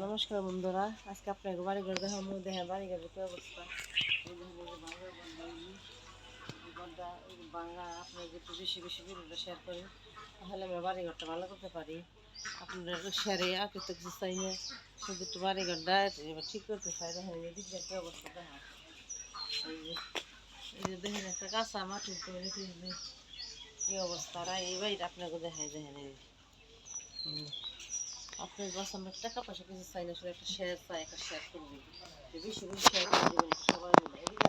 নমস্কার বন্ধুরা, আজকে আপনাকে বাড়িঘর দেখাবো। দেখেন বাড়িঘরের কি অবস্থা। বাংলা আপনারা যদি বেশি বেশি ভিডিওটা শেয়ার করেন তাহলে আমরা বাড়িঘরটা ভালো করতে পারি। আপনারা শেয়ারে আর কিছু কিছু চাই না, শুধু একটু বাড়িঘরটা এবার ঠিক করতে চাই। দেখেন এই দিকটা কি অবস্থা দেখা, এই যে দেখেন একটা কাঁচা মাটির তৈরি কি অবস্থা। আর এই বাড়িটা আপনাকে দেখায়, দেখেন এই আপনার বাস আমরা টাকা পয়সা কিছু চাই না, শুধু একটা শেয়ার চাই, একটা শেয়ার করবেন, বেশি বেশি শেয়ার করে দেবেন সবাই মিলে। এদিকে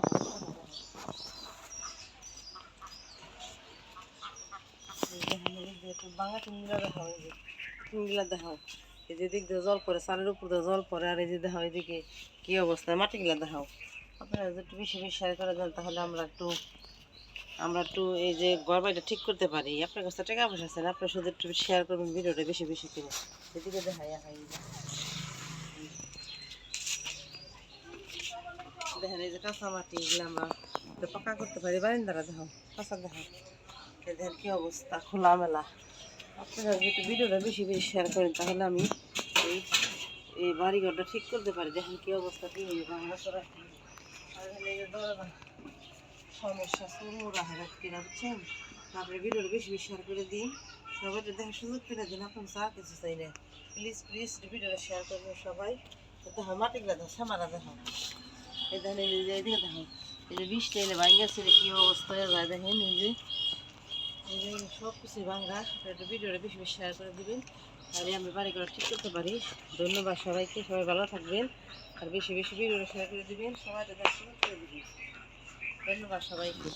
দেখেন বাংলা টিনগুলা দেখাও, এই যে টিনগুলা দেখাও, এই যে দিক দিয়ে জল পড়ে, চালের উপর দিয়ে জল পড়ে। আর এই যে দেখাও এদিকে কী অবস্থা, মাটিগুলা দেখাও। আপনারা যদি একটু বেশি বেশি শেয়ার করে দেন তাহলে আমরা একটু এই যে ঘর বাড়িটা ঠিক করতে পারি। আপনার কাছে টাকা পয়সা আছে না, আপনার শুধু একটু শেয়ার করবেন ভিডিওটা বেশি বেশি করে। এদিকে দেখাই দেখেন এই যে কাঁচা মাটি, এগুলো আমরা পাকা করতে পারি। বারিন্দারা দেখো কাঁচা, দেখো দেখেন কি অবস্থা খোলামেলা। আপনারা যদি ভিডিওটা বেশি বেশি শেয়ার করেন তাহলে আমি এই এই বাড়িঘরটা ঠিক করতে পারি। দেখেন কি অবস্থা, কি ভাঙা চড়া। আর এই যে দরজা সমস্যা শুরু রাখা কিনা, বুঝছেন। তারপরে ভিডিওটা বেশি বেশি শেয়ার করে দিন, সবাই দেখার সুযোগ করে দিন। আপনার চা কিছু চাই না, প্লিজ প্লিজ ভিডিওটা শেয়ার করবেন সবাই। দেখো মাটিগুলা দেখো, সামারা দেখো, এই দেখেন এই যে এদিকে দেখো, এই যে বৃষ্টি এলে ভাঙ্গা ছিল কি অবস্থা হয়ে যায়। দেখেন এই যে সব কিছু ভাঙ্গা। একটু ভিডিওটা বেশি বেশি শেয়ার করে দেবেন, তাহলে আমি বাড়ি ঘর ঠিক করতে পারি। ধন্যবাদ সবাইকে, সবাই ভালো থাকবেন। আর বেশি বেশি ভিডিওটা শেয়ার করে দেবেন, সবাই দেখা শুরু করে দেবেন। ধন্যবাদ সবাইকে।